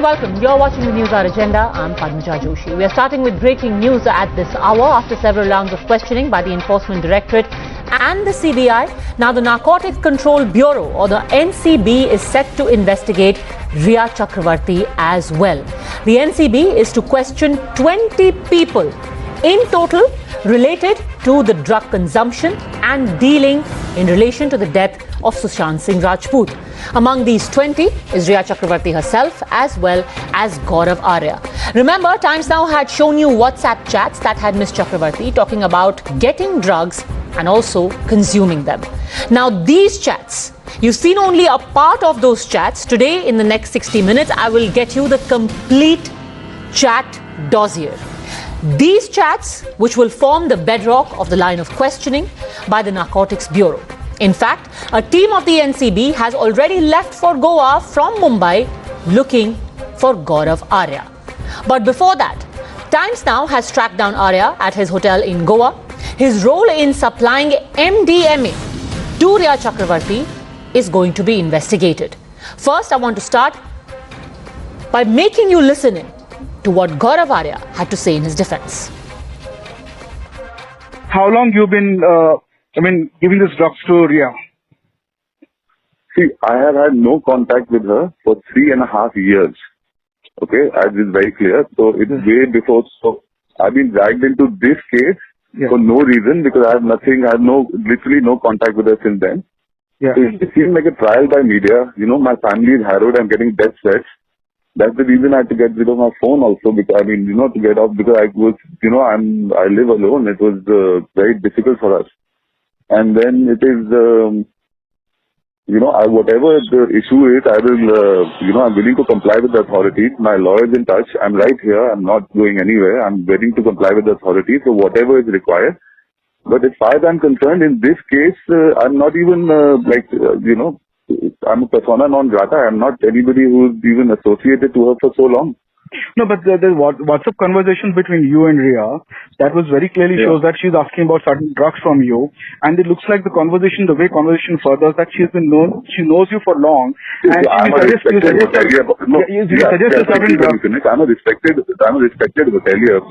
welcome. You're watching the News Hour Agenda. I'm Padmaja Joshi. We are starting with breaking news at this hour after several rounds of questioning by the Enforcement Directorate and the CBI. Now the Narcotics Control Bureau, or the NCB, is set to investigate Riya Chakravarti as well. The NCB is to question 20 people in total related to the drug consumption and dealing in relation to the death of Sushant Singh Rajput. Among these 20 is Riya Chakravarti herself as well as Gaurav Arya. Remember, Times Now had shown you WhatsApp chats that had Ms. Chakravarti talking about getting drugs and also consuming them. Now these chats, you've seen only a part of those chats. Today, in the next 60 minutes, I will get you the complete chat dossier. These chats, which will form the bedrock of the line of questioning by the Narcotics Bureau. In fact, a team of the NCB has already left for Goa from Mumbai looking for Gaurav Arya. But before that, Times Now has tracked down Arya at his hotel in Goa. His role in supplying MDMA to Riya Chakravarti is going to be investigated. First, I want to start by making you listen in to what Gaurav Arya had to say in his defense. How long you been, giving this drugs to Riya? See, I have had no contact with her for 3.5 years. Okay, as is very clear. So it's way before. So I've been dragged into this case for no reason, because I have literally no contact with her since then. Yeah. So it seemed like a trial by media. You know, my family is harrowed. I'm getting death threats. That's the reason I had to get rid of my phone also, because to get off, because I was, I live alone. It was very difficult for us. And then it is, whatever the issue is, I will, I'm willing to comply with the authorities. My lawyer is in touch. I'm right here. I'm not going anywhere. I'm willing to comply with the authorities. So whatever is required. But as far as I'm concerned, in this case, I'm not even, I'm a persona non grata. I'm not anybody who's even associated to her for so long. No, but the WhatsApp conversation between you and Riya, that was very clearly shows that she's asking about certain drugs from you. And it looks like the way conversation furthers, that she knows you for long. And I'm a respected hotelier.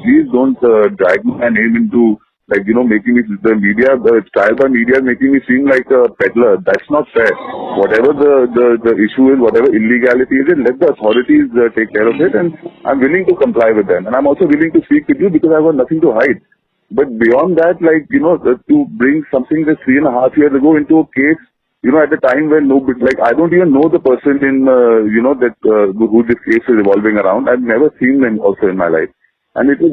Please don't drag my name into, making me, the media, the trial by media is making me seem like a peddler. That's not fair. Whatever the issue is, whatever illegality is, let the authorities take care of it, and I'm willing to comply with them. And I'm also willing to speak with you because I've got nothing to hide. But beyond that, to bring something that's 3.5 years ago into a case, at a time when I don't even know the person in, who this case is revolving around. I've never seen them also in my life. And it was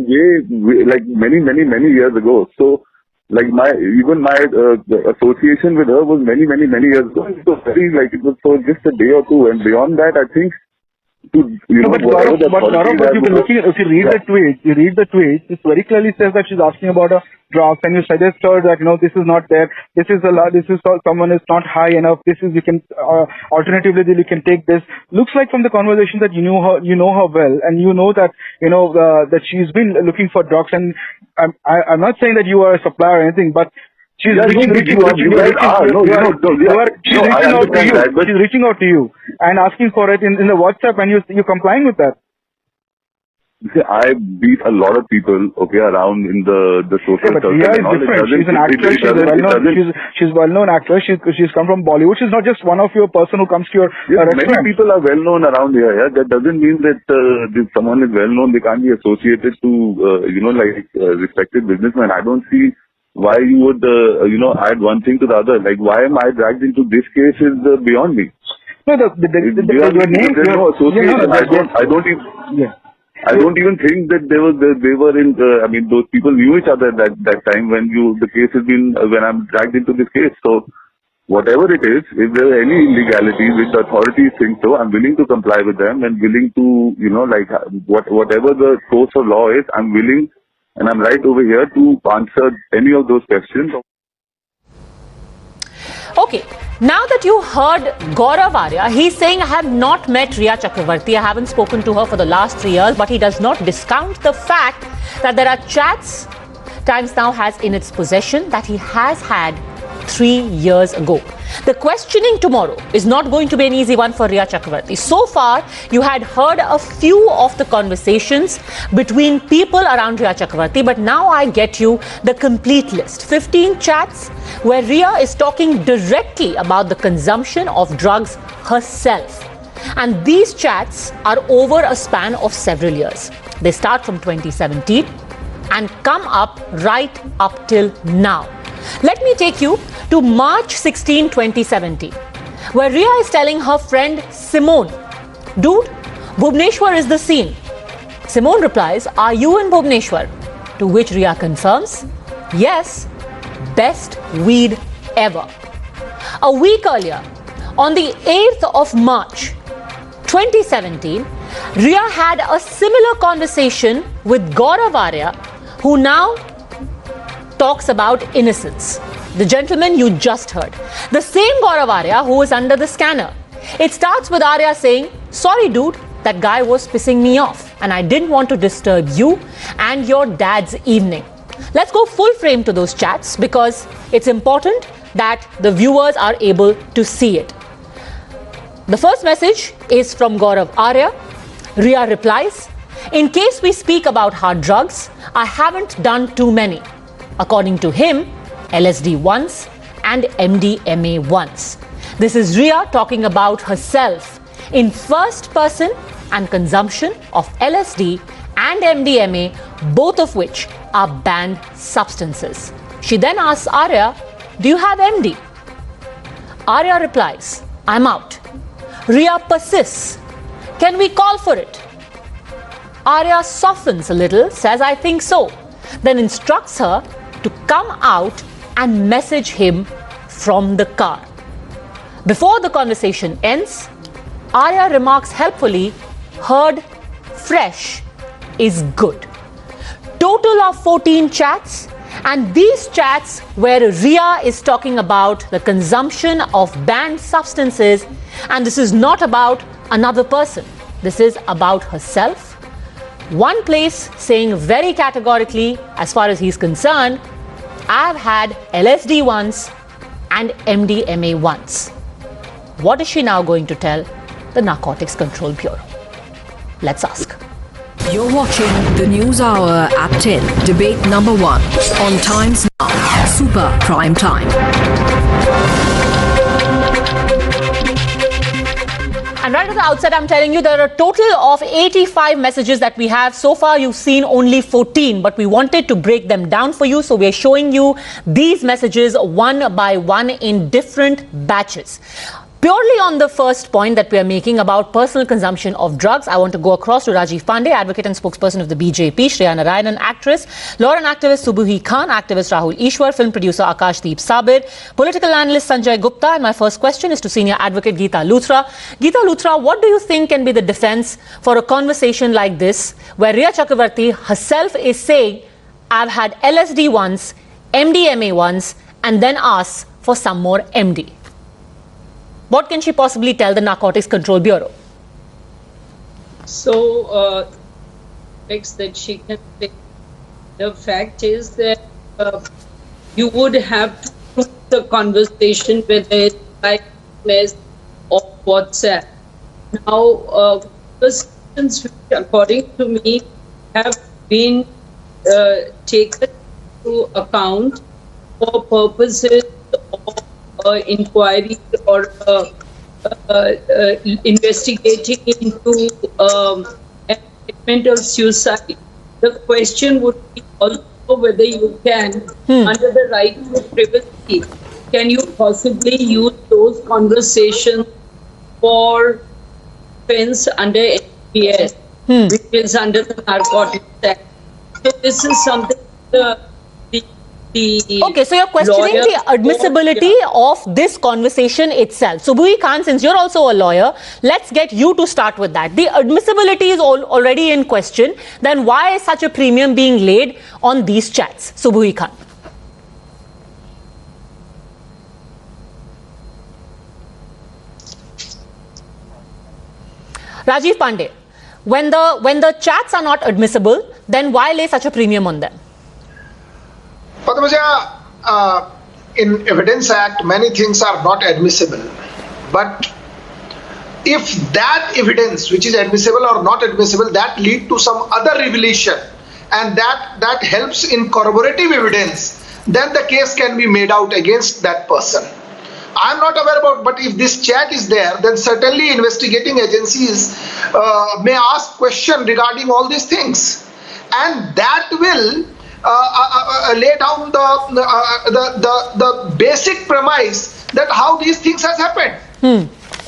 many years ago. So, my association with her was many years ago. It was it was for just a day or two. And beyond that, I think, if you read the tweet, it very clearly says that she's asking about a drugs, and you suggest her that, this is not there, this is someone is not high enough, you can, alternatively you can take this. Looks like from the conversation that you know her well, and you know that, that she's been looking for drugs, and I'm not saying that you are a supplier or anything, but she's reaching out to you and asking for it in the WhatsApp, and you're complying with that. See, I beat a lot of people, around in the social circle. Riya is different. She's an actress. She's a well-known actress. She's come from Bollywood. She's not just one of your person who comes to your restaurant. Many people are well-known around here. Yeah? That doesn't mean that if someone is well-known, they can't be associated to, respected businessmen. I don't see why you would, add one thing to the other. Why am I dragged into this case is beyond me. No, your name. There's no association. I don't even think that they were in. Those people knew each other at that time when the case has been when I'm dragged into this case. So whatever it is, if there are any illegalities which the authorities think so, I'm willing to comply with them and willing to whatever the course of law is, I'm willing, and I'm right over here to answer any of those questions. Okay, now that you heard Gaurav Arya, he's saying, I have not met Riya Chakravarti, I haven't spoken to her for the last 3 years, but he does not discount the fact that there are chats Times Now has in its possession that he has had 3 years ago. The questioning tomorrow is not going to be an easy one for Rhea Chakravarti. So far, you had heard a few of the conversations between people around Rhea Chakravarti, but now I get you the complete list. 15 chats where Rhea is talking directly about the consumption of drugs herself. And these chats are over a span of several years. They start from 2017 and come up right up till now. Let me take you to March 16, 2017, where Rhea is telling her friend Simone, dude, Bhubaneswar is the scene. Simone replies, are you in Bhubaneswar? To which Rhea confirms, yes, best weed ever. A week earlier, on the 8th of March, 2017, Rhea had a similar conversation with Gaurav Arya, who now talks about innocence. The gentleman you just heard. The same Gaurav Arya who is under the scanner. It starts with Arya saying, sorry dude, that guy was pissing me off and I didn't want to disturb you and your dad's evening. Let's go full frame to those chats because it's important that the viewers are able to see it. The first message is from Gaurav Arya. Rhea replies, in case we speak about hard drugs, I haven't done too many. According to him, LSD once and MDMA once. This is Rhea talking about herself in first person and consumption of LSD and MDMA, both of which are banned substances. She then asks Arya, do you have MD? Arya replies, I'm out. Rhea persists. Can we call for it? Arya softens a little, says I think so, then instructs her to come out and message him from the car. Before the conversation ends, Arya remarks helpfully, heard fresh is good. Total of 14 chats, and these chats where Rhea is talking about the consumption of banned substances, and this is not about another person. This is about herself. One place saying very categorically, as far as he's concerned, I've had LSD once and MDMA once. What is she now going to tell the Narcotics Control Bureau? Let's ask. You're watching the News Hour at 10, debate number 1 on Times Now, Super Prime Time. And right at the outset, I'm telling you there are a total of 85 messages that we have. So far, you've seen only 14, but we wanted to break them down for you. So we're showing you these messages one by one in different batches. Purely on the first point that we are making about personal consumption of drugs, I want to go across to Rajiv Pandey, advocate and spokesperson of the BJP, Shreya Narayanan, actress, law and activist Subhuhi Khan, activist Rahul Ishwar, film producer Akashdeep Sabir, political analyst Sanjay Gupta, and my first question is to senior advocate Geeta Luthra. Geeta Luthra, what do you think can be the defense for a conversation like this, where Rhea Chakravarti herself is saying, I've had LSD once, MDMA once, and then asks for some more MD? What can she possibly tell the Narcotics Control Bureau? So, that she can say. The fact is that you would have to put the conversation whether it's by SMS or WhatsApp. Now, conversations which, according to me, have been taken into account for purposes of inquiry or investigating into of suicide. The question would be also whether you can, under the right to privacy, can you possibly use those conversations for offense under NPS, which is under the Narcotics Act. So this is something Okay, so you're questioning the admissibility of this conversation itself. Subhuhi Khan, since you're also a lawyer, let's get you to start with that. The admissibility is already in question. Then why is such a premium being laid on these chats? Subhuhi Khan. Rajiv Pandey, when the chats are not admissible, then why lay such a premium on them? Padmaja, in Evidence Act, many things are not admissible. But if that evidence, which is admissible or not admissible, that lead to some other revelation, and that helps in corroborative evidence, then the case can be made out against that person. I'm not aware about, but if this chat is there, then certainly investigating agencies may ask question regarding all these things, and that will lay down the basic premise that how these things has happened.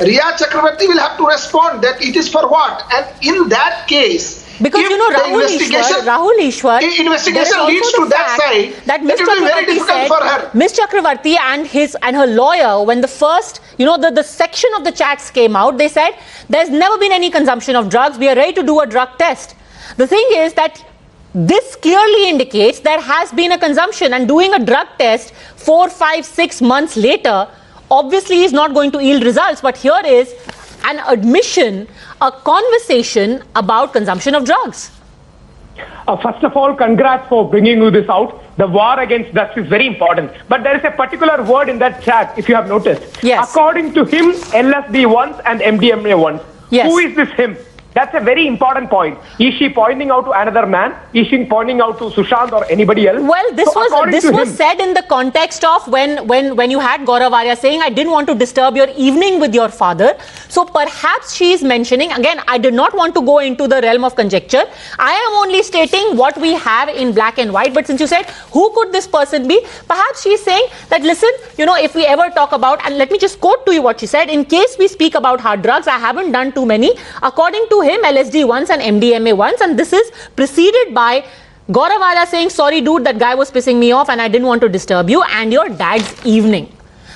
Riya Chakravarti will have to respond that it is for what, and in that case, because if you know the Rahul Ishwar, investigation leads to that side, that it will be very difficult for her. Ms. Chakravarti and her lawyer, when the first, the section of the chats came out, they said there's never been any consumption of drugs. We are ready to do a drug test. The thing is that this clearly indicates there has been a consumption, and doing a drug test 4, 5, 6 months later obviously is not going to yield results. But here is an admission, a conversation about consumption of drugs. First of all, congrats for bringing this out. The war against drugs is very important. But there is a particular word in that chat, if you have noticed. Yes. According to him, LSD once and MDMA once. Yes. Who is this him? That's a very important point. Is she pointing out to another man? Is she pointing out to Sushant or anybody else? Well, this was said in the context of when you had Gaurav Arya saying, I didn't want to disturb your evening with your father. So perhaps she is mentioning, again, I did not want to go into the realm of conjecture. I am only stating what we have in black and white. But since you said, who could this person be? Perhaps she is saying that, listen, if we ever talk about, and let me just quote to you what she said, in case we speak about hard drugs, I haven't done too many. According to him, LSD once and MDMA once, and this is preceded by Gaurav Arya saying, sorry dude, that guy was pissing me off and I didn't want to disturb you, and your dad's evening.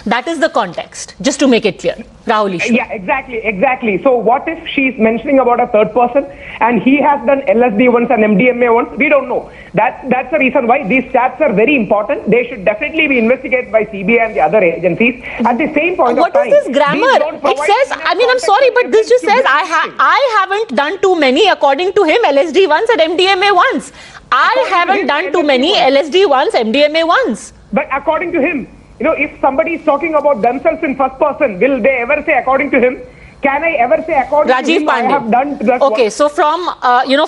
That is the context, just to make it clear. Rahul Ishwar. Yeah, exactly. So what if she's mentioning about a third person and he has done LSD once and MDMA once? We don't know. That's the reason why these chats are very important. They should definitely be investigated by CBI and the other agencies. At the same point what of time, is this grammar? It says, I'm sorry, but this just says I haven't done too many. According to him, LSD once and MDMA once. I haven't done too many. LSD once, MDMA once. But according to him, if somebody is talking about themselves in first person, will they ever say according to him? Can I ever say according to him I have done drugs? Okay, so from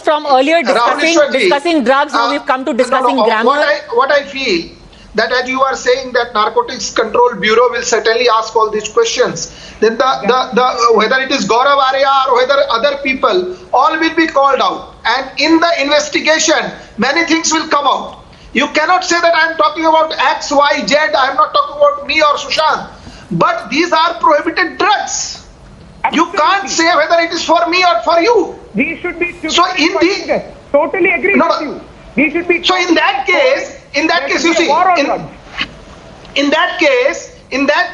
from earlier discussing drugs, now we've come to discussing grammar. What I feel that as you are saying that Narcotics Control Bureau will certainly ask all these questions, then the whether it is Gaurav Arya or whether other people, all will be called out, and in the investigation many things will come out. You cannot say that I am talking about X, Y, Z. I am not talking about me or Sushant. But these are prohibited drugs. Absolutely. You can't say whether it is for me or for you. These should be. So in the totally agree with you. These should be. So in that case, you see, in that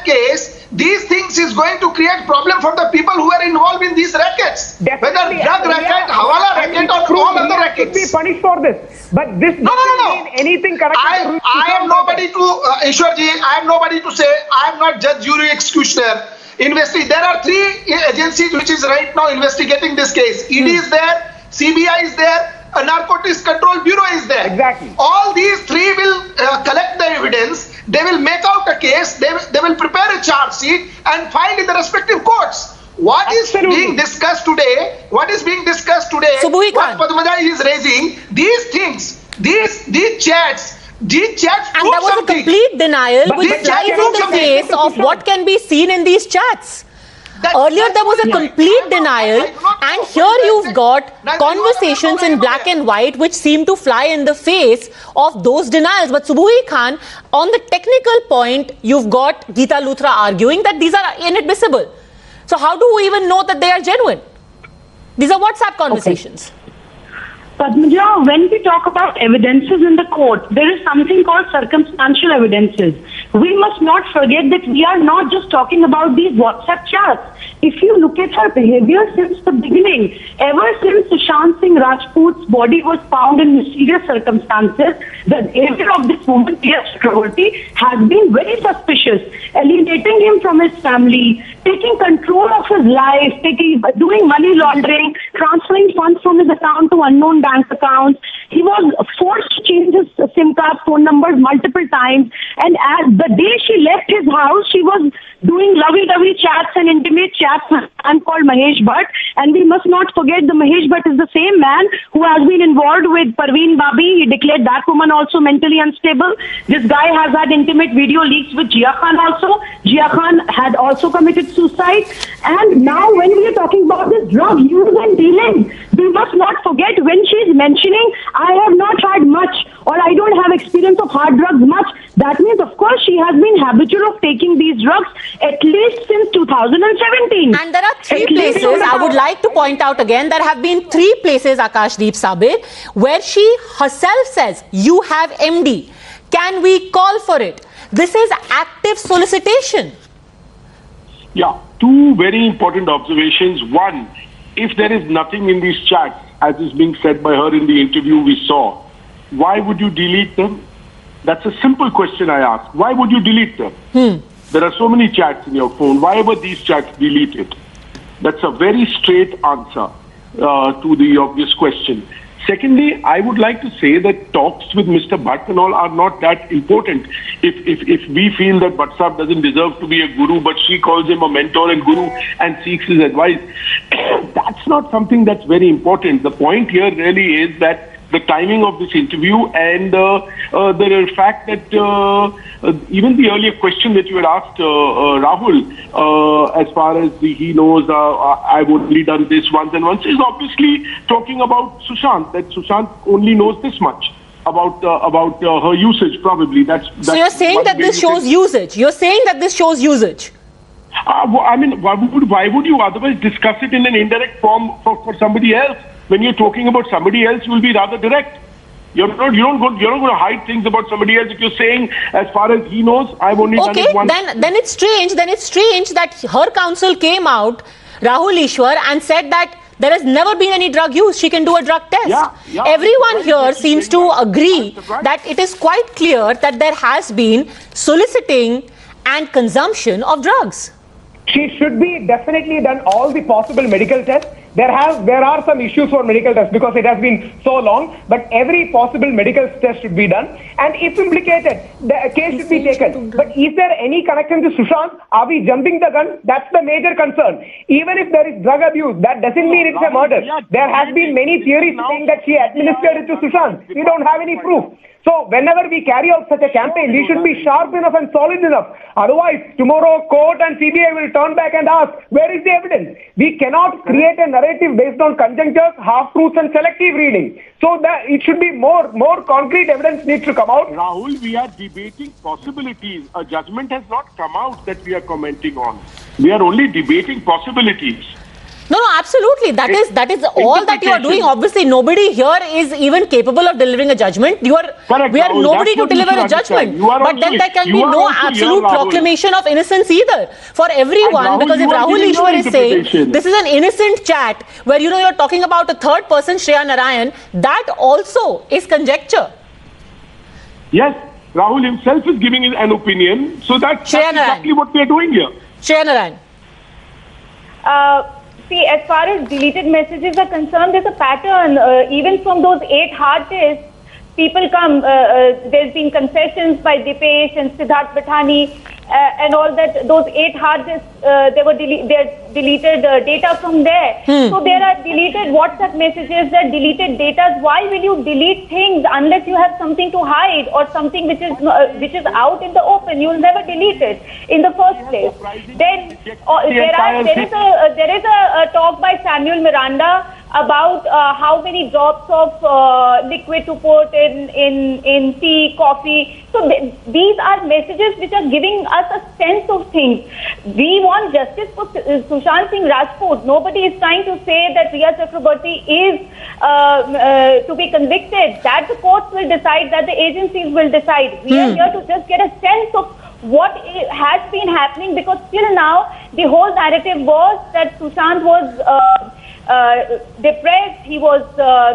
case, these things is going to create problem for the people who are involved in these rackets. Definitely. Whether drug racket, hawala racket, or all other rackets. Should be punished for this. But this doesn't mean anything correct. I am nobody to Ishwarji. I am nobody to say. I am not judge, jury, executioner. There are 3 agencies which is right now investigating this case. ED is there, CBI is there, a Narcotics Control Bureau is there. Exactly. All these 3 will collect the evidence. They will make out a case. They will prepare a charge sheet and file in the respective courts. What is being discussed today? What Subui Khan. What Padmaja is raising? These things, these chats. And there was a complete denial which lies in the face of what can be seen in these chats. Earlier there was a complete denial, and here you've got conversations in black and white which seem to fly in the face of those denials. But Subui Khan, on the technical point, you've got Geeta Luthra arguing that these are inadmissible. So how do we even know that they are genuine? These are WhatsApp conversations. Okay. Padmaja, when we talk about evidences in the court, there is something called circumstantial evidences. We must not forget that we are not just talking about these WhatsApp chats. If you look at her behavior since the beginning, ever since Sushant Singh Rajput's body was found in mysterious circumstances, the behavior of this woman, Priya Chakravarti, has been very suspicious, alienating him from his family, taking control of his life, doing money laundering, transferring funds from his account to unknown bank accounts. He was forced to change his SIM card phone numbers multiple times. And as the day she left his house, she was doing lovey-dovey chats and intimate chats with a man called Mahesh Bhatt. And we must not forget the Mahesh Bhatt is the same man who has been involved with Parveen Babi. He declared that woman also mentally unstable. This guy has had intimate video leaks with Jia Khan also. Jia Khan had also committed suicide. And now when we are talking about this drug use and dealing, we must not forget when she is mentioning, I have not had much or I don't have experience of hard drugs much. That means, of course, she has been habitual of taking these drugs at least since 2017. And there are three places, I would like to point out again, there have been three places, Akashdeep Sabir, where she herself says, you have MD. Can we call for it? This is active solicitation. Yeah, two very important observations. One, if there is nothing in these chats, as is being said by her in the interview we saw, why would you delete them? That's a simple question I ask. Why would you delete them? There are so many chats in your phone. Why were these chats deleted? That's a very straight answer to the obvious question. Secondly, I would like to say that talks with Mr. Bhatt and all are not that important. If we feel that Bhatt Sahab doesn't deserve to be a guru, but she calls him a mentor and guru and seeks his advice, that's not something that's very important. The point here really is that the timing of this interview and the fact that even the earlier question that you had asked Rahul, as far as he knows, I've only done this once and once, is obviously talking about Sushant, that Sushant only knows this much about her usage, probably. That's so you're saying that this shows usage. You're saying that this shows usage. I mean, why would you otherwise discuss it in an indirect form for somebody else? When you're talking about somebody else, you will be rather direct. You're not going to hide things about somebody else. If you're saying, as far as he knows, I've only done it once. Then it's strange. Then it's strange that her counsel came out, Rahul Ishwar, and said that there has never been any drug use. She can do a drug test. Yeah, Everyone here seems to agree that it is quite clear that there has been soliciting and consumption of drugs. She should be definitely done all the possible medical tests. There are some issues for medical tests because it has been so long, but every possible medical test should be done. And if implicated, the case should be taken. But is there any connection to Sushant? Are we jumping the gun? That's the major concern. Even if there is drug abuse, that doesn't mean it's a murder. There has been many theories saying that she administered it to Sushant. We don't have any proof. So whenever we carry out such a campaign, we should be sharp enough and solid enough. Otherwise, tomorrow court and CBI will turn back and ask, where is the evidence? We cannot create a narrative based on conjectures, half-truths and selective reading. So that it should be more concrete evidence needs to come out. Rahul, we are debating possibilities. A judgment has not come out that we are commenting on. We are only debating possibilities. No, absolutely. That is all that you are doing. Obviously, nobody here is even capable of delivering a judgment. We are nobody to deliver a judgment. But then there can be no absolute proclamation of innocence either for everyone. Because if Rahul Ishwar is saying this is an innocent chat where you're talking about a third person, Shreya Narayan, that also is conjecture. Yes, Rahul himself is giving an opinion. So that's exactly what we are doing here. Shreya Narayan. See, as far as deleted messages are concerned, there's a pattern. Even from those 8 hard disks, people come. There's been confessions by Dipesh and Siddharth Bathani and all that. Those 8 hard disks, they deleted data from there. So there are deleted WhatsApp messages, there are deleted data. Why will you delete things unless you have something to hide or something which is out in the open? You will never delete it in the first place. Then there is a talk by Samuel Miranda about how many drops of liquid to put in tea, coffee. So these are messages which are giving us a sense of things. We want justice for Sushant Singh Rajput. Nobody is trying to say that Riya Chakraborty is to be convicted. That the courts will decide, that the agencies will decide. We are here to just get a sense of what has been happening, because till now the whole narrative was that Sushant was depressed, he was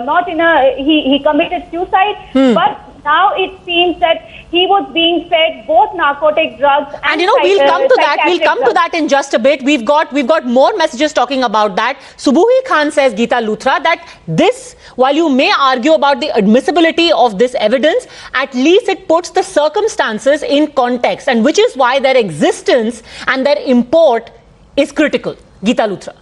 not in he committed suicide, but Now it seems that he was being fed both narcotic drugs and we'll come to that. We'll psychiatric come to drugs. that in just a bit. We've got more messages talking about that. Subuhi Khan says, Geeta Luthra, that this, while you may argue about the admissibility of this evidence, at least it puts the circumstances in context, and which is why their existence and their import is critical. Geeta Luthra.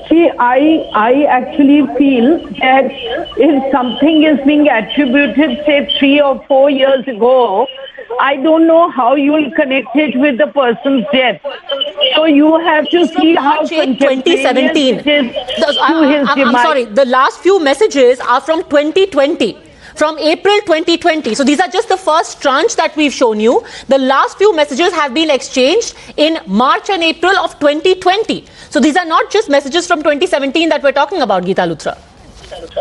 See, I actually feel that if something is being attributed, say, 3 or 4 years ago, I don't know how you will connect it with the person's death. So you have to see how 2017. it is to his I'm demise. sorry, the last few messages are from 2020. From April 2020. So these are just the first tranche that we've shown you. The last few messages have been exchanged in March and April of 2020. So these are not just messages from 2017 that we're talking about, Geeta Luthra.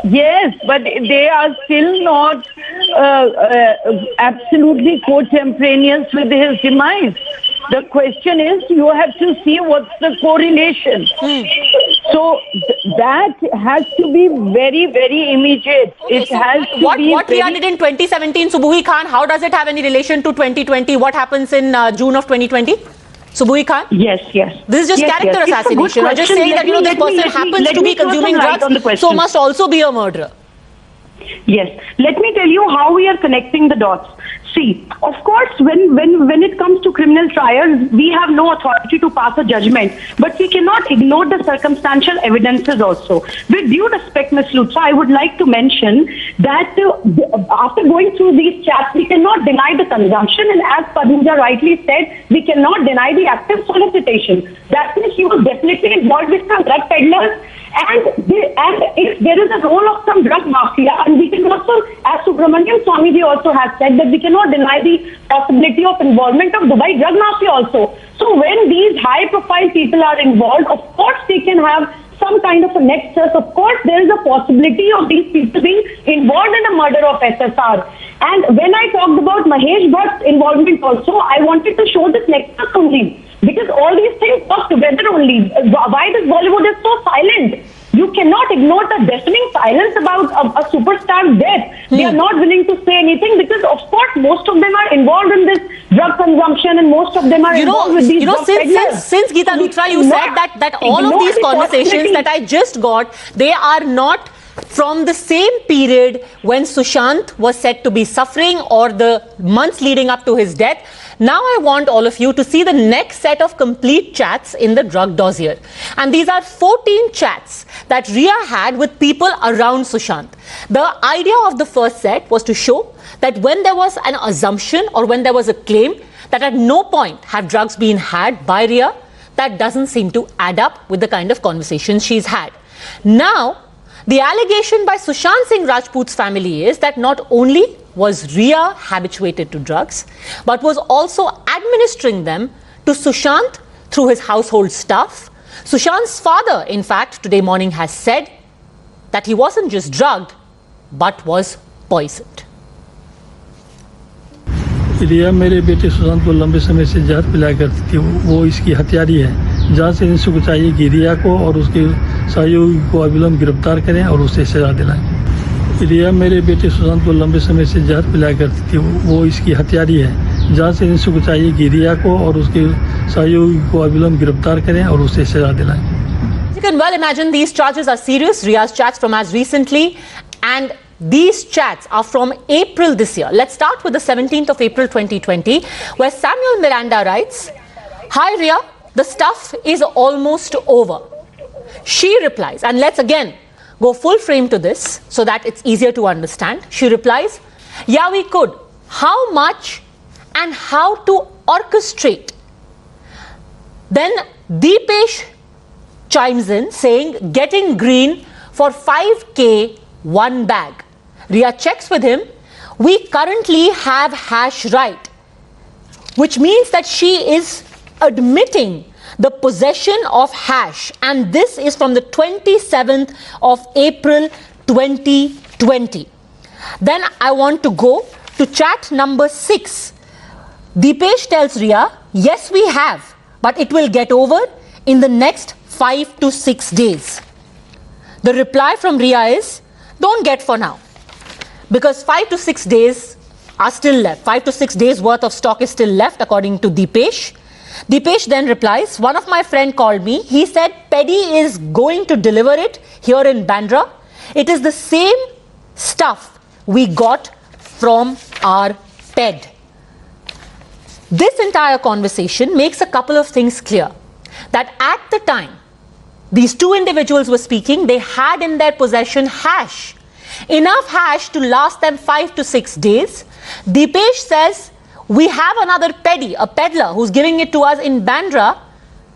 Yes, but they are still not absolutely contemporaneous with his demise. The question is, you have to see what's the correlation. So that has to be very, very immediate. Okay, it has to be what Riya did in 2017, Subuhi Khan, how does it have any relation to 2020? What happens in June of 2020? Subuhi Khan? Yes. This is just character It's a good assassination. Or just question. saying that, this person happens to be consuming drugs, so must also be a murderer. Yes. Let me tell you how we are connecting the dots. See, of course, when it comes to criminal trials, we have no authority to pass a judgment, but we cannot ignore the circumstantial evidences also. With due respect, Ms. Luthra, I would like to mention that after going through these chats, we cannot deny the consumption, and as Padmaja rightly said, we cannot deny the active solicitation. That means he was definitely involved with some drug peddlers, and if there is a role of some drug mafia, and we can also, as Subramanian Swamiji also has said, that we cannot deny the possibility of involvement of Dubai drug mafia also. So when these high profile people are involved, of course they can have some kind of a nexus. Of course there is a possibility of these people being involved in the murder of SSR. And when I talked about Mahesh Bhatt's involvement also, I wanted to show this nexus only. Because all these things work together only. Why does Bollywood is so silent? You cannot ignore the deafening silence about a superstar's death. They are not willing to say anything because, of course, most of them are involved in this drug consumption and most of them are involved with these drug peddlers. Since Geeta Luthra, you said that all of these conversations that I just got, they are not from the same period when Sushant was said to be suffering or the months leading up to his death. Now I want all of you to see the next set of complete chats in the drug dossier. And these are 14 chats that Riya had with people around Sushant. The idea of the first set was to show that when there was an assumption or when there was a claim that at no point have drugs been had by Riya, that doesn't seem to add up with the kind of conversations she's had. Now, the allegation by Sushant Singh Rajput's family is that not only was Riya habituated to drugs, but was also administering them to Sushant through his household staff. Sushant's father, in fact, today morning has said that he wasn't just drugged, but was poisoned. रिया मेरे बेटे सुशांत को लंबे समय से जहर पिलाया करती थी, वो इसकी हत्यारी है। जांच एजेंसी को चाहिए कि रिया को और उसके सहयोगी को अविलंब गिरफ्तार करें और उसे सजा दिलाएं। रिया मेरे बेटे सुशांत को लंबे समय से जहर पिलाया करती थी, वो इसकी हत्यारी है। जांच एजेंसी को चाहिए कि रिया को और उसके सहयोगी को अविलंब गिरफ्तार करें और उसे सजा दिलाएं। You can well imagine these charges are serious. Riya's chats from as recently, and these chats are from April this year. Let's start with the 17th of April 2020, where Samuel Miranda writes, "Hi Riya, the stuff is almost over." She replies, and let's again go full frame to this so that it's easier to understand. She replies, "Yeah, we could. How much and how to orchestrate?" Then Deepesh chimes in saying, "Getting green for 5K, one bag." Riya checks with him, "We currently have hash right," which means that she is admitting the possession of hash, and this is from the 27th of April 2020. Then I want to go to chat number 6. Deepesh tells Riya, "Yes, we have, but it will get over in the next 5 to 6 days. The reply from Riya is, "Don't get for now, because 5 to 6 days are still left. 5 to 6 days worth of stock is still left, according to Deepesh. Deepesh then replies, one of my friend called me. He said Paddy is going to deliver it here in Bandra. It is the same stuff we got from our PED. This entire conversation makes a couple of things clear. That at the time these two individuals were speaking, they had in their possession hash. Enough hash to last them 5 to 6 days. Deepesh says, we have another Paddy, a peddler, who's giving it to us in Bandra,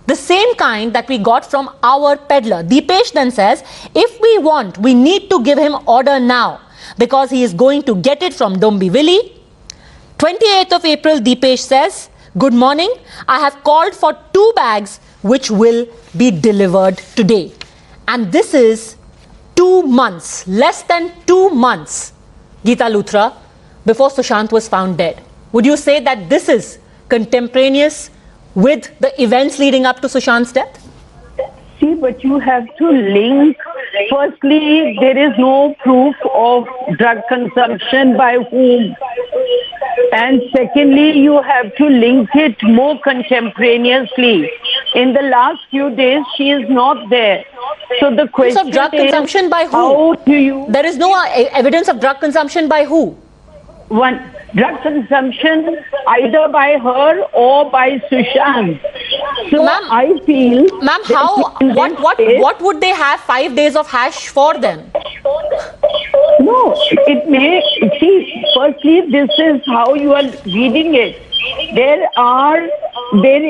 the same kind that we got from our peddler. Deepesh then says, if we want, we need to give him order now because he is going to get it from Dombivli. 28th of April, Deepesh says, good morning, I have called for 2 bags which will be delivered today. And this is 2 months, less than 2 months, Geeta Luthra, before Sushant was found dead. Would you say that this is contemporaneous with the events leading up to Sushant's death? See, but you have to link. Firstly, there is no proof of drug consumption by whom. And secondly, you have to link it more contemporaneously. In the last few days, she is not there. So the question of drug is, consumption by who? How do you... There is no evidence of drug consumption by who? One, drug consumption either by her or by Sushant. So I feel... Ma'am, what would they have 5 days of hash for then? No, it may... See, firstly, this is how you are reading it. There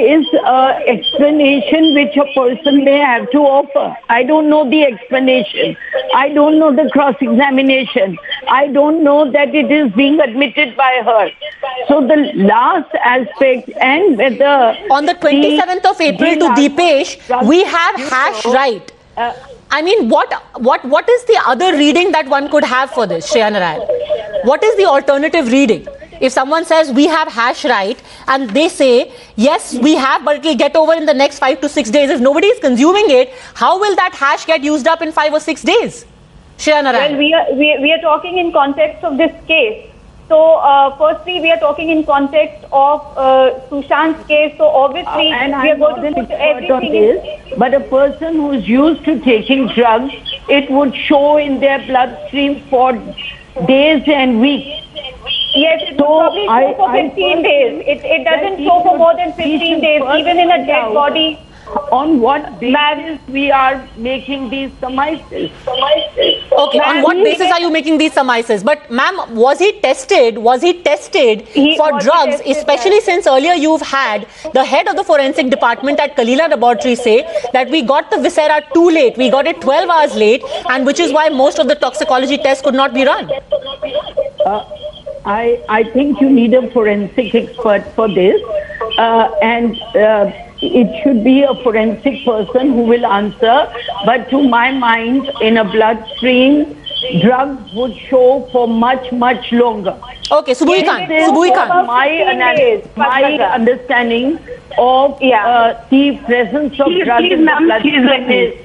is a explanation which a person may have to offer. I don't know the explanation. I don't know the cross-examination. I don't know that it is being admitted by her. So the last aspect and whether... On the 27th of April to Deepesh, we have hash right. I mean, what is the other reading that one could have for this, Shreya Narayan? What is the alternative reading? If someone says we have hash right and they say, yes, we have, but it will get over in the next 5 to 6 days. If nobody is consuming it, how will that hash get used up in 5 or 6 days? Shreya Narayan. Well, we are talking in context of this case. So, firstly, we are talking in context of Sushant's case. So, obviously, we are going to put everything in. But a person who is used to taking drugs, it would show in their bloodstream for days and weeks. Yes, it will probably show for 15 days. It doesn't show for more than 15 days, even in a dead body. On what basis we are making these surmises? Okay, on what basis are you making these surmises? But ma'am, was he tested for drugs, especially since earlier you've had the head of the forensic department at Kalila Laboratory say that we got the viscera too late, we got it 12 hours late, and which is why most of the toxicology tests could not be run. I think you need a forensic expert for this, and it should be a forensic person who will answer. But to my mind, in a bloodstream, drugs would show for much, much longer. Okay, Subui Khan. My understanding of the presence of drugs in the bloodstream is...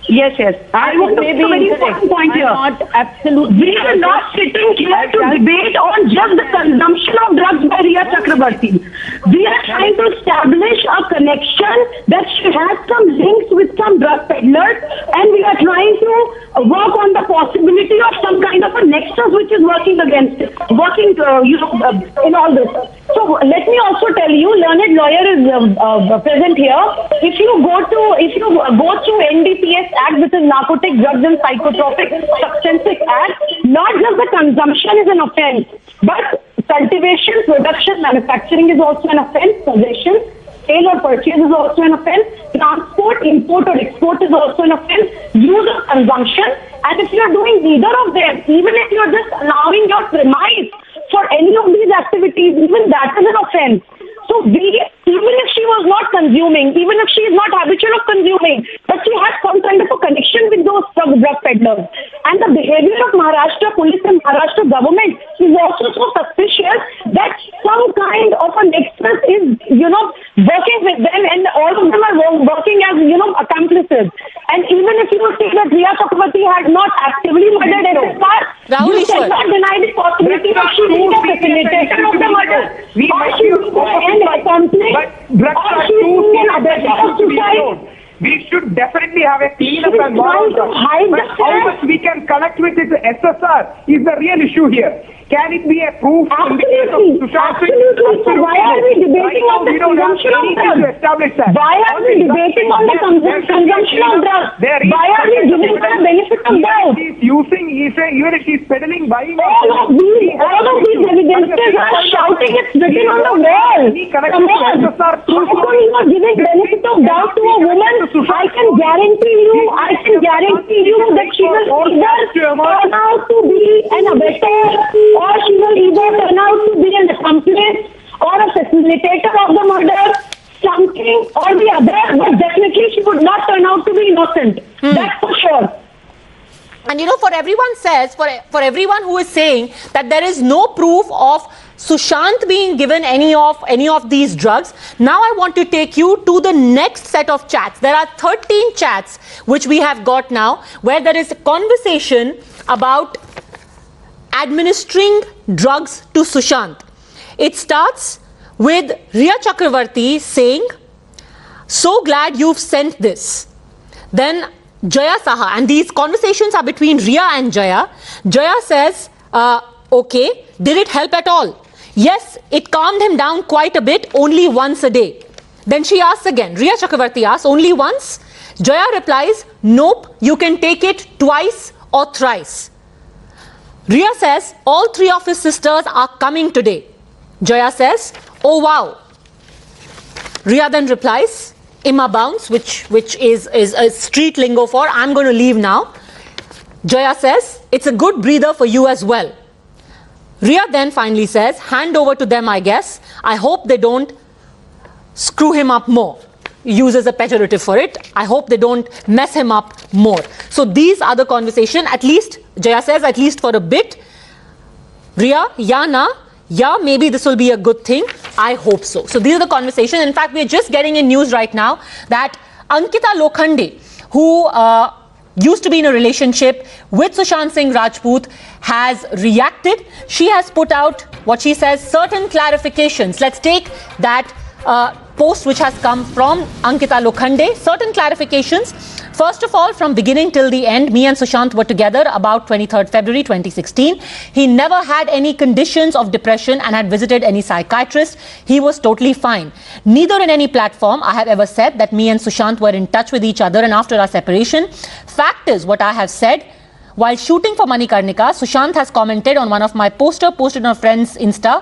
Yes. I want to make a very important point here. We are not sitting here to debate on just the consumption of drugs by Riya Chakrabarti. We are trying to establish a connection that she has some links with some drug peddlers, and we are trying to work on the possibility of some kind of a nexus which is working against it, in all this. So let me also tell you, learned lawyer is present here. If you go through NDPS Act, which is Narcotic Drugs and Psychotropic Substances Act, not just the consumption is an offence, but cultivation, production, manufacturing is also an offence, possession, sale or purchase is also an offence, transport, import or export is also an offence, use or consumption, and if you are doing neither of them, even if you are just allowing your premise for any of these activities, even that is an offence. So even if she was not consuming, even if she is not habitual of consuming, but she has some kind of a connection with those drug peddlers. And the behavior of Maharashtra police and Maharashtra government is also so suspicious that some kind of a nexus is, working with them, and all of them are working as, accomplices. And even if you say that Riya Chakravarti had not actively murdered SSR, Rahul you Ishwar. cannot deny the possibility that she being a facilitator of the murder. Or she being an accomplice, But drugs or are she too being an serious abettor of to be suicide. ignored. We should definitely have a clean up She is and moral trying to drugs. hide But the how fact. much we can connect with it, SSR, is the real issue here. Can it be a proof in the case of Absolutely. Sushant Singh? Absolutely. So why are we debating Right now, on the we don't have consumption of anything to drugs? establish that. Why are we debating on the consumption of drugs? Why are we giving her the benefit of doubt? He's using, even if he's peddling, buying All of these evidences are shouting, it's written on the wall. Come on. How come you are giving benefit of doubt to a woman? I can guarantee you that she will either turn out to be an abettor, or she will either turn out to be an accomplice or a facilitator of the murder, something or the other, but definitely she would not turn out to be innocent. That's for sure. And you know, for everyone who is saying that there is no proof of Sushant being given any of these drugs, now I want to take you to the next set of chats. There are 13 chats which we have got now, where there is a conversation about administering drugs to Sushant. It starts with Riya Chakravarti saying, "So glad you've sent this." Then Jaya Saha, and these conversations are between Riya and Jaya. Jaya says, "Okay, did it help at all?" "Yes, it calmed him down quite a bit, only once a day." Then she asks again, Riya Chakravarti asks, "Only once?" Jaya replies, "Nope, you can take it twice or thrice." Riya says, "All three of his sisters are coming today." Jaya says, "Oh wow." Riya then replies, "Imma bounce," which is a street lingo for "I'm going to leave now." Jaya says, "It's a good breather for you as well." Riya then finally says, "Hand over to them, I guess. I hope they don't screw him up more." Uses a pejorative for it. "I hope they don't mess him up more." So these are the conversation, at least Jaya says, at least for a bit. Riya, yeah, na, yeah, maybe this will be a good thing. I hope so. So these are the conversations. In fact, we are just getting in news right now that Ankita Lokhande, who used to be in a relationship with Sushant Singh Rajput, has reacted. She has put out what she says certain clarifications. Let's take that post which has come from Ankita Lokhande. Certain clarifications. First of all, from beginning till the end, me and Sushant were together about 23rd February 2016. He never had any conditions of depression and had visited any psychiatrist. He was totally fine. Neither in any platform I have ever said that me and Sushant were in touch with each other and after our separation. Fact is, what I have said, while shooting for Manikarnika, Sushant has commented on one of my posted on a friend's Insta,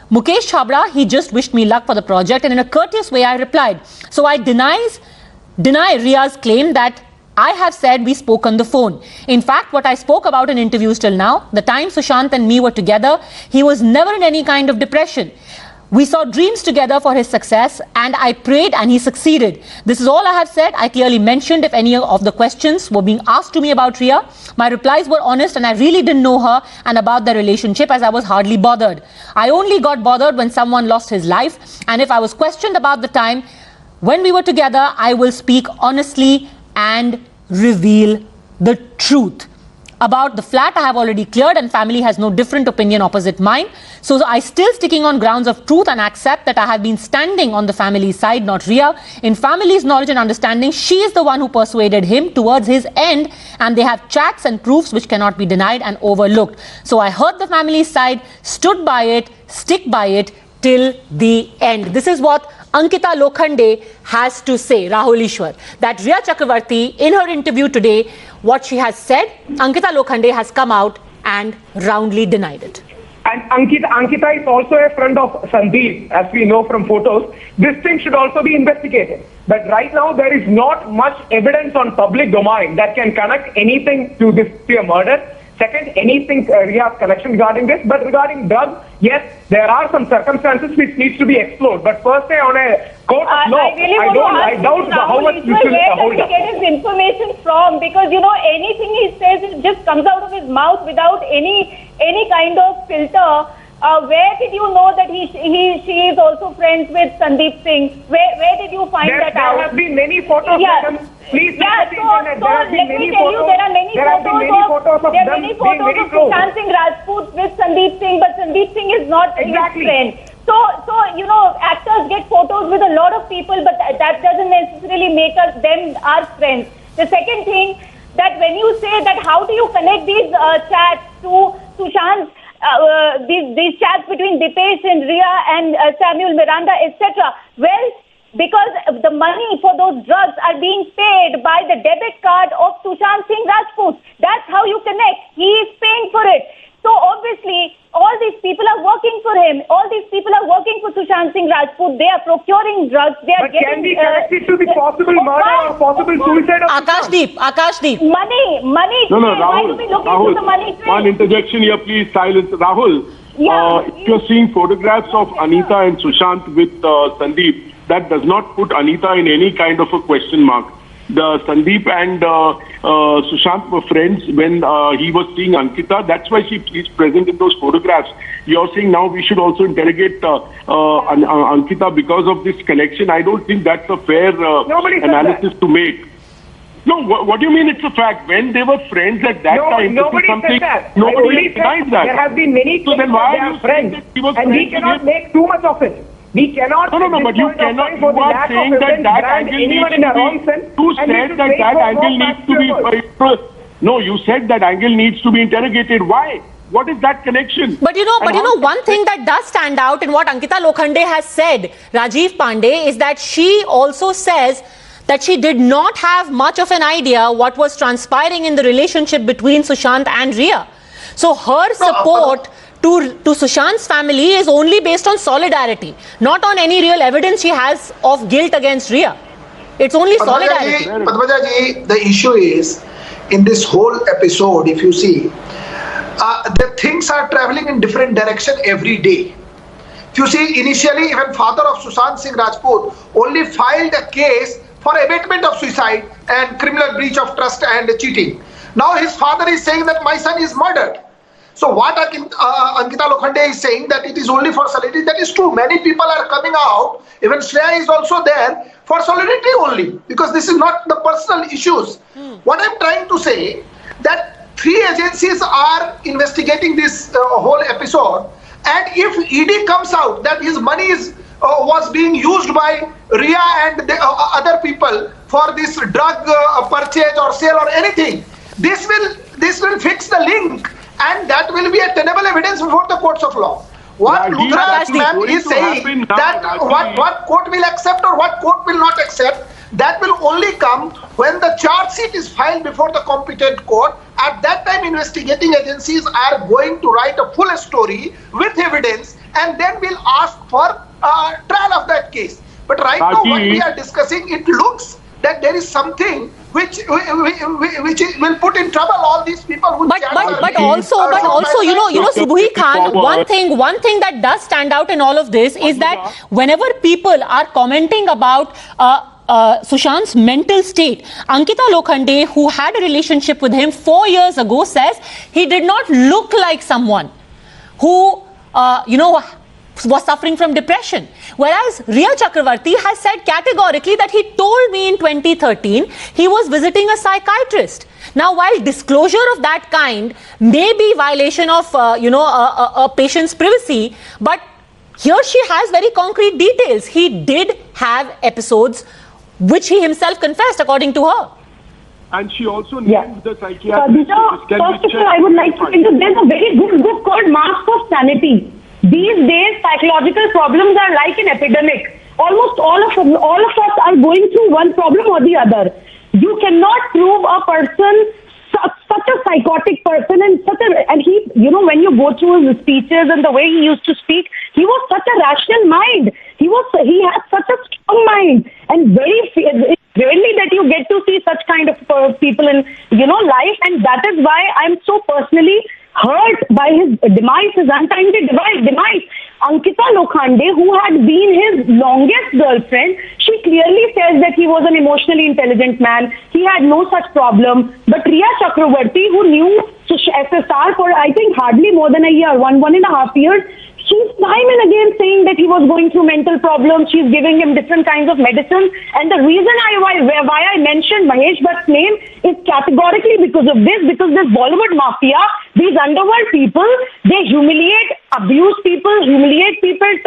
"Mukesh Chhabra, he just wished me luck for the project," and in a courteous way I replied. So I deny Riya's claim that I have said we spoke on the phone. In fact, what I spoke about in interviews till now, the time Sushant and me were together, he was never in any kind of depression. We saw dreams together for his success, and I prayed and he succeeded. This is all I have said. I clearly mentioned if any of the questions were being asked to me about Riya. My replies were honest and I really didn't know her and about the relationship, as I was hardly bothered. I only got bothered when someone lost his life, and if I was questioned about the time when we were together, I will speak honestly and reveal the truth. About the flat, I have already cleared and family has no different opinion opposite mine. So I still sticking on grounds of truth and accept that I have been standing on the family side, not Riya. In family's knowledge and understanding, she is the one who persuaded him towards his end, and they have chats and proofs which cannot be denied and overlooked. So I heard the family's side, stood by it, stick by it till the end. This is what Ankita Lokhande has to say, Rahul Ishwar, that Riya Chakravarti, in her interview today, what she has said, Ankita Lokhande has come out and roundly denied it. And Ankita is also a friend of Sandeep, as we know from photos. This thing should also be investigated. But right now, there is not much evidence on public domain that can connect anything to a murder. Second, anything Riya's connection regarding this. But regarding drugs, yes, there are some circumstances which needs to be explored. But per se, on a court of law, I doubt how much you should hold up. Where does he get his information from? Because, anything he says, it just comes out of his mouth without any kind of filter. Where did you know that she is also friends with Sandeep Singh? Where did you find that out? There have been many photos. Yeah. Please look Yeah, at the internet. so There have been let me many tell you, photos. there are many photos of them being very close. Sushant Singh Rajput with Sandeep Singh, but Sandeep Singh is not Exactly. his friend. So actors get photos with a lot of people, but that doesn't necessarily make them our friends. The second thing, that when you say that how do you connect these chats to Sushant, these chats between Dipesh and Ria and Samuel Miranda, etc. Well, because the money for those drugs are being paid by the debit card of Sushant Singh Rajput. That's how you connect. He is paying for it. So obviously, all these people are working for him. All these people are working for Sushant Singh Rajput. They are procuring drugs. They are But getting. can we connect it to the possible murder or possible suicide of Akashdeep. Money. No, Why do we look into the money trail? One interjection here, please. Silence. Rahul, if you're seeing photographs of Anita and Sushant with Sandeep, that does not put Anita in any kind of a question mark. The Sandeep and Sushant were friends when he was seeing Ankita. That's why she is present in those photographs. You're saying now we should also interrogate Ankita because of this connection. I don't think that's a fair analysis to make. No, what do you mean it's a fact? When they were friends at that time, nobody something, said that. Nobody denies that. There have been many So things then why that they are are you friends, saying that he was and we friends with cannot him? make too much of it. We cannot. No, but you cannot. You are saying that angle needs to be. You said that angle needs to be. No, you said that angle needs to be interrogated. Why? What is that connection? But one thing that does stand out in what Ankita Lokhande has said, Rajiv Pandey, is that she also says that she did not have much of an idea what was transpiring in the relationship between Sushant and Ria. So her support to Sushant's family is only based on solidarity, not on any real evidence she has of guilt against Ria. It's only solidarity. Padmaja ji, the issue is, in this whole episode, if you see, the things are traveling in different direction every day. If you see, initially, even father of Sushant Singh Rajput only filed a case for abatement of suicide and criminal breach of trust and cheating. Now his father is saying that my son is murdered. So what Ankita Lokhande is saying, that it is only for solidarity, that is true. Many people are coming out, even Shreya is also there, for solidarity only, because this is not the personal issues. What I'm trying to say, that 3 agencies are investigating this whole episode, and if ED comes out that his money was being used by Ria and the, other people for this drug purchase or sale or anything, this will fix the link, and that will be a tenable evidence before the courts of law. What Luthra ma'am is saying, that what court will accept or what court will not accept, that will only come when the charge sheet is filed before the competent court. At that time, investigating agencies are going to write a full story with evidence, and then we'll ask for trial of that case. But right now, what we are discussing, it looks that there is something which will put in trouble all these people who. But also, Subhi Khan, one thing that does stand out in all of this is that whenever people are commenting about Sushant's mental state, Ankita Lokhande, who had a relationship with him 4 years ago, says he did not look like someone who, was suffering from depression. Whereas Ria Chakravarti has said categorically that he told me in 2013 he was visiting a psychiatrist. Now, while disclosure of that kind may be violation of, a patient's privacy, but here she has very concrete details. He did have episodes which he himself confessed, according to her. And she also named the psychiatrist. First of all, I would like to say that there's a very good book called Mask of Sanity. These days, psychological problems are like an epidemic. Almost all of us are going through one problem or the other. You cannot prove a person such a psychotic person and he, when you go through his speeches and the way he used to speak, he was such a rational mind. He had such a strong mind, and it's rarely that you get to see such kind of people in life, and that is why I'm so personally hurt by his demise, his untimely demise. Ankita Lokhande, who had been his longest girlfriend, she clearly says that he was an emotionally intelligent man. He had no such problem. But Ria Chakravarti, who knew SSR for I think hardly more than a year, one and a half years, She's time and again saying that he was going through mental problems. She's giving him different kinds of medicine. And the reason why I mentioned Mahesh Bhatt's name is categorically because of this, because this Bollywood mafia, these underworld people, they humiliate, abuse people,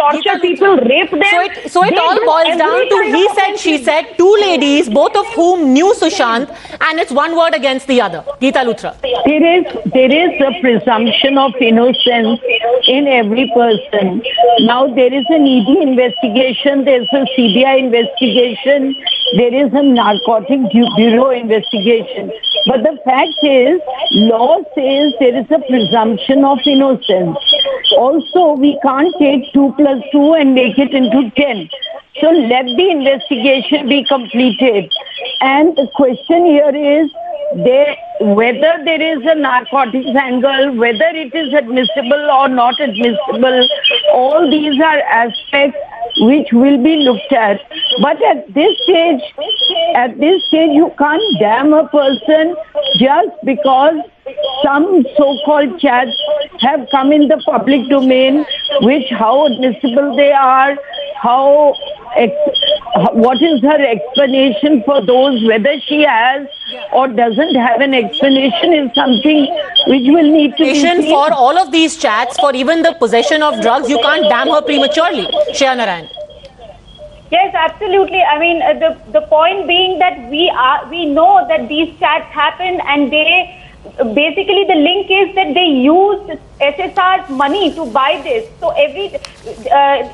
torture people, rape them. So it all boils down to he said, she said, two ladies, both of whom knew Sushant, and it's one word against the other. Geeta Luthra. There is a presumption of innocence in every person. Now there is an ED investigation, there's a CBI investigation, there is a narcotic bureau investigation. But the fact is, law says there is a presumption of innocence. Also, we can't take 2 plus 2 and make it into 10. So let the investigation be completed. And the question here is, whether there is a narcotics angle, whether it is admissible or not admissible, all these are aspects which will be looked at. But at this stage, you can't damn a person just because some so-called chats have come in the public domain, which how admissible they are, what is her explanation for those, whether she has or doesn't have an explanation is something which will need to be seen. For all of these chats, for even the possession of drugs, you can't damn her prematurely. Shreya Narayan. Yes, absolutely. I mean, the point being that we know that these chats happen, and they basically the link is that they used SSR's money to buy this. So ED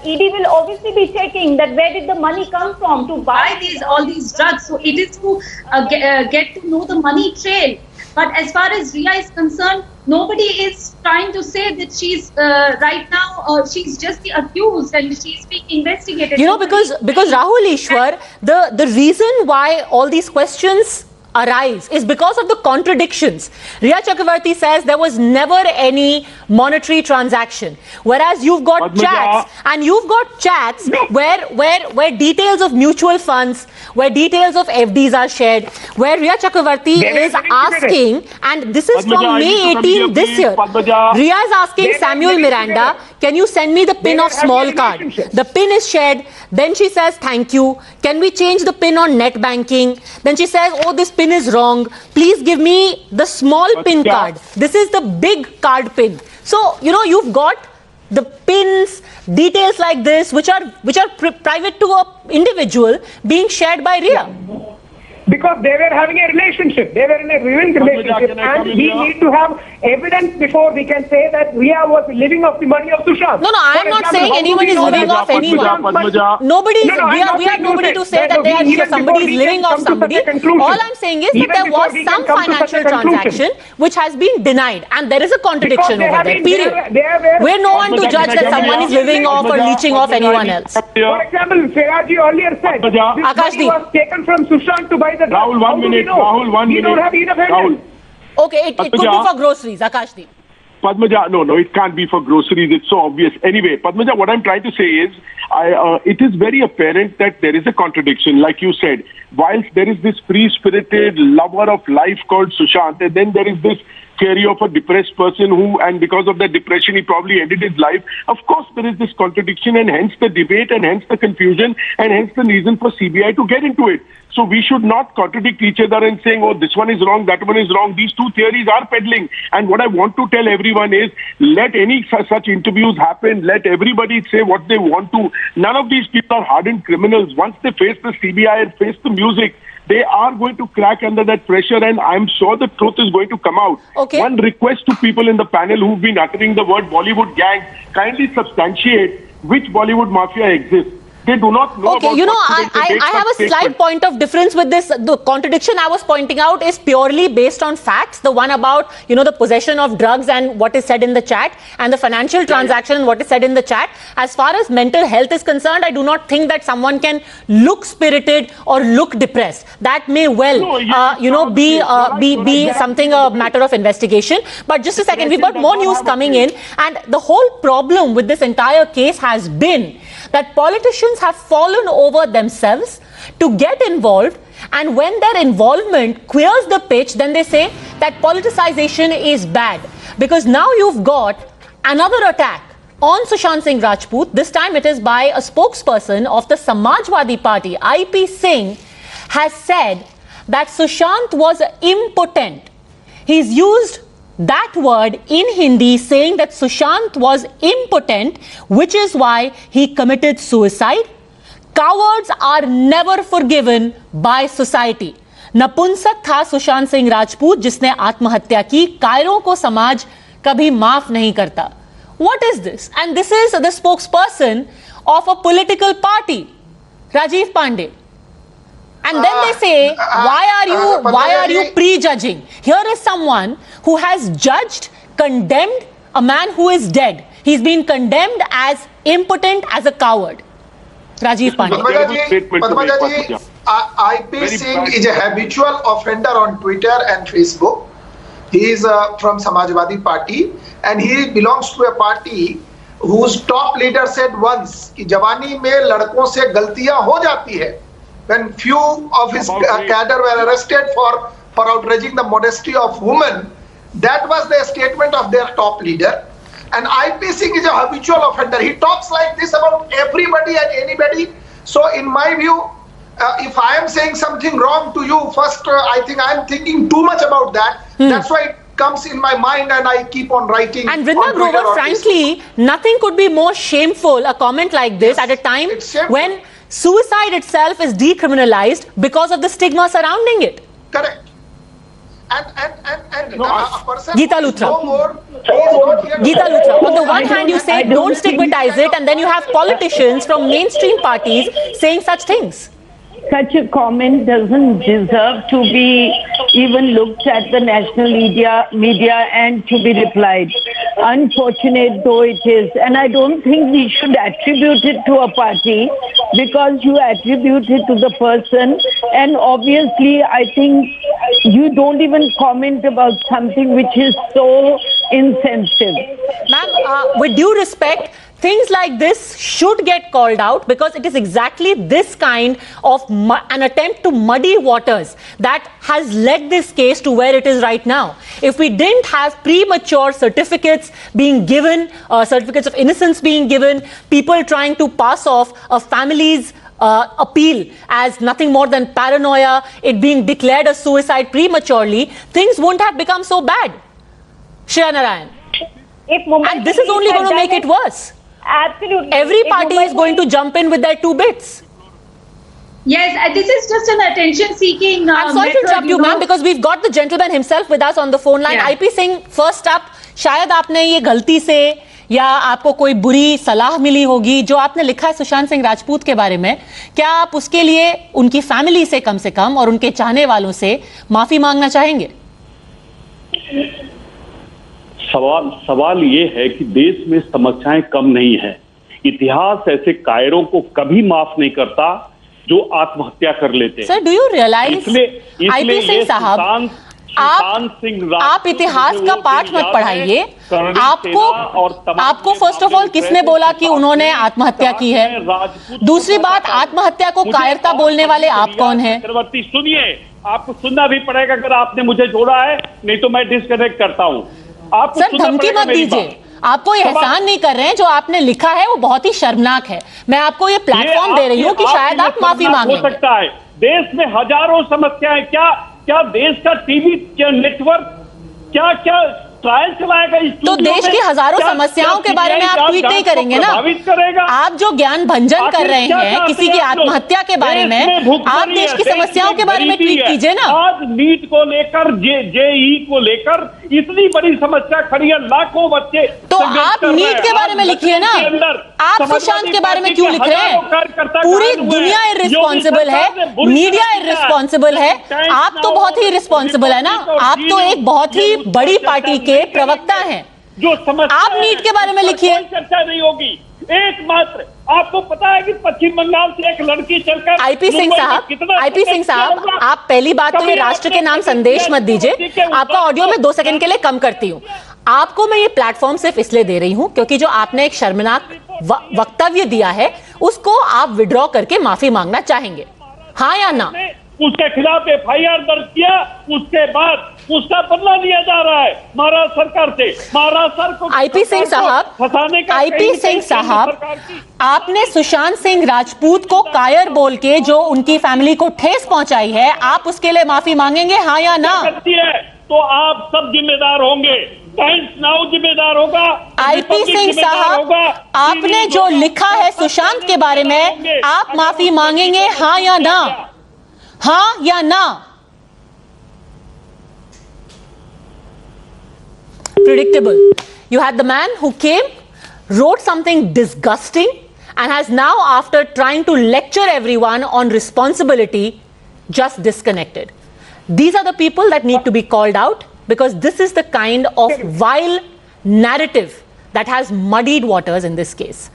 will obviously be checking that where did the money come from to buy all these drugs. So it is to get to know the money trail. But as far as Riya is concerned, nobody is trying to say that she's right now, she's just the accused and she's being investigated. You know, because Rahul Ishwar, the reason why all these questions arise is because of the contradictions. Riya Chakravarti says there was never any monetary transaction, whereas you've got chats where details of mutual funds, where details of FDs are shared, where Riya Chakravarti is asking, and this is from May 18 this year, Riya is asking Samuel Miranda, can you send me the pin of small card? The pin is shared. Then she says, thank you. Can we change the pin on net banking? Then she says, oh, this pin is wrong. Please give me the small pin card. This is the big card pin. So, you know, you've got the pins, details like this, which are private to an individual, being shared by Riya. Because they were having a relationship. They were in a ruined relationship. And we need to have evidence before we can say that Riya was living off the money of Sushant. No, I am not saying anyone is living off anyone. Nobody, we are nobody to say that somebody is living off somebody. All I'm saying is that there was some financial transaction which has been denied. And there is a contradiction over there, period. We're no one to judge that someone is living off or leeching off anyone else. For example, Seraji earlier said, this money was taken from Sushant to buy Rahul, 1 minute. Rahul, 1 minute. We don't have enough evidence. Okay, it could be for groceries, Akashdeep. Padmaja, no, it can't be for groceries. It's so obvious. Anyway, Padmaja, what I'm trying to say is, it is very apparent that there is a contradiction. Like you said, whilst there is this free-spirited lover of life called Sushant, and then there is this theory of a depressed person who, and because of that depression, he probably ended his life. Of course, there is this contradiction, and hence the debate, and hence the confusion, and hence the reason for CBI to get into it. So we should not contradict each other and saying, oh, this one is wrong, that one is wrong. These two theories are peddling. And what I want to tell everyone is, let any such interviews happen. Let everybody say what they want to. None of these people are hardened criminals. Once they face the CBI and face the music, they are going to crack under that pressure, and I'm sure the truth is going to come out. Okay. One request to people in the panel who've been uttering the word Bollywood gang, kindly substantiate which Bollywood mafia exists. They do not know. Okay, you know, I have a slight point of difference with this. The contradiction I was pointing out is purely based on facts. The one about, you know, the possession of drugs and what is said in the chat, and the financial transaction and what is said in the chat. As far as mental health is concerned, I do not think that someone can look spirited or look depressed. That may well, be something, a matter of investigation. But just a second, we've got more news coming in, and the whole problem with this entire case has been that politicians have fallen over themselves to get involved, and when their involvement queers the pitch, then they say that politicization is bad. Because now you've got another attack on Sushant Singh Rajput. This time it is by a spokesperson of the Samajwadi Party. IP Singh has said that Sushant was impotent. He's used that word in Hindi, saying that Sushant was impotent, which is why he committed suicide. Cowards are never forgiven by society. नपुंसक था सुशांत सिंह राजपूत जिसने आत्महत्या की. कायरों को समाज कभी माफ नहीं करता. What is this? And this is the spokesperson of a political party, Rajiv Pandey. And then they say, why are you prejudging? Here is someone who has judged, condemned a man who is dead. He's been condemned as impotent, as a coward. Rajiv Pandey. Padmaja ji, IP Singh is a habitual offender on Twitter and Facebook. He is from Samajwadi Party and he belongs to a party whose top leader said once कि जवानी में लड़कों से गलतियां हो जाती है. When few of his cadre were arrested for outraging the modesty of women, that was the statement of their top leader. And IP Singh is a habitual offender. He talks like this about everybody and anybody. So in my view, if I am saying something wrong to you, first I think I am thinking too much about that. That's why it comes in my mind and I keep on writing. And Vrinda Grover, frankly, nothing could be more shameful, a comment like this, at a time when suicide itself is decriminalized because of the stigma surrounding it. Correct. And a person Geeta Luthra. Geeta Luthra. On the one hand, you say don't stigmatize it, and then you have politicians from mainstream parties saying such things. Such a comment doesn't deserve to be even looked at the national media and to be replied. Unfortunate though it is, and I don't think we should attribute it to a party because you attribute it to the person, and obviously I think you don't even comment about something which is so insensitive. Ma'am, with due respect, things like this should get called out because it is exactly this kind of an attempt to muddy waters that has led this case to where it is right now. If we didn't have premature certificates being given, certificates of innocence being given, people trying to pass off a family's appeal as nothing more than paranoia, it being declared a suicide prematurely, things wouldn't have become so bad. Shreya Narayan. And this is only going to make it worse. Absolutely. Every party is going to jump in with their 2 bits. Yes, this is just an attention-seeking I'm sorry to interrupt you, ma'am, because we've got the gentleman himself with us on the phone line. Yeah. IP Singh, first up, शायद आपने ये गलती से या आपको कोई बुरी सलाह मिली होगी जो आपने लिखा है सुशांत सिंह राजपूत के बारे में, क्या आप उसके लिए उनकी फैमिली से कम और उनके चाहने वालों से माफी मांगना चाहेंगे? सवाल ये है कि देश में समस्याएं कम नहीं है. इतिहास ऐसे कायरों को कभी माफ नहीं करता जो आत्महत्या कर लेते हैं. Sir, do you realise IP Singh साहब, आप इतिहास का पाठ मत पढ़ाइए. आपको फर्स्ट ऑफ ऑल किसने बोला कि उन्होंने आत्महत्या की है? दूसरी बात, आत्महत्या को कायरता बोलने वाले आप कौन हैं? चक्रवर्ती, सुनिए, आपको सुनना भी पड़ेगा अगर आपने मुझे जोड़ा है, नहीं तो मैं डिस्कनेक्ट करता हूं. सर, धमकी मत दीजिए. आपको ये एहसान नहीं कर रहे हैं. जो आपने लिखा है वो बहुत ही शर्मनाक है. मैं आपको ये प्लेटफॉर्म दे रही हूँ कि शायद आप माफी मांगे. हो सकता है. देश में हजारों समस्याएं, क्या देश का टीवी नेटवर्क क्या ट्रायल चलाएगा इस तो देश की हजारों समस्याओं के बारे में आप ट्वीट नहीं करेंगे ना? आप जो ज्ञान भंजन कर रहे हैं किसी की आत्महत्या के बारे में, आप देश की समस्याओं के बारे में ट्वीट कीजिए ना. आज नीट को लेकर, जेई को लेकर इतनी बड़ी समस्या खड़ी है, लाखों बच्चे. तो आप नीट के बारे में लिखिए ना. आप सुशांत के बारे में क्यों लिख रहे हैं? पूरी दुनिया इर्रिस्पॉन्सिबल है, मीडिया इर्रिस्पॉन्सिबल है, आप तो बहुत ही रिस्पॉन्सिबल है ना. आप तो एक बहुत ही बड़ी पार्टी के प्रवक्ता हैं. जो आप नीट के बारे में लिखिए. चर्चा नहीं होगी. एकमात्र आपको पता है कि पश्चिम बंगाल से एक लड़की चलकर IP सिंह साहब, आप पहली बात तो ये राष्ट्र के नाम संदेश मत दीजिए. आपका ऑडियो में 2 सेकंड के लिए कम करती हूँ. आपको मैं ये प्लेटफॉर्म सिर्फ इसलिए दे रही हूं क्योंकि जो आपने एक शर्मनाक वक्तव्य दिया है उसको आप विड्रॉ करके माफी मांगना चाहेंगे, हाँ या ना? उसके खिलाफ FIR दर्ज किया, उसके बाद उसका बदला लिया जा रहा है महाराष्ट्र सरकार से। महाराष्ट्र को आईपी सिंह साहब, फंसाने का आईपी सिंह साहब, आपने सुशांत सिंह राजपूत को कायर बोल के जो उनकी फैमिली को ठेस पहुंचाई है, आप उसके लिए माफी मांगेंगे, हाँ या ना? तो आप सब जिम्मेदार होंगे, टाइम्स नाउ जिम्मेदार होगा, आईपी सिंह साहब, आपने जो लिखा है सुशांत के बारे में, आप माफी मांगेंगे, हाँ या ना? हाँ या ना? Predictable. You had the man who came, wrote something disgusting, and has now, after trying to lecture everyone on responsibility, just disconnected. These are the people that need to be called out, because this is the kind of vile narrative that has muddied waters in this case.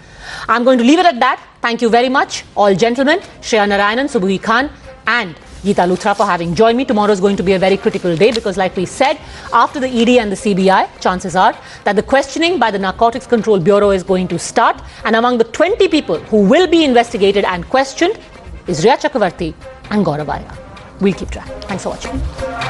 I'm going to leave it at that. Thank you very much, all gentlemen, Shreya Narayanan, Subhi Khan, and Geeta Luthra for having joined me. Tomorrow is going to be a very critical day because, like we said, after the ED and the CBI, chances are that the questioning by the Narcotics Control Bureau is going to start. And among the 20 people who will be investigated and questioned is Riya Chakravarti and Gaurav Arya. We'll keep track. Thanks for watching.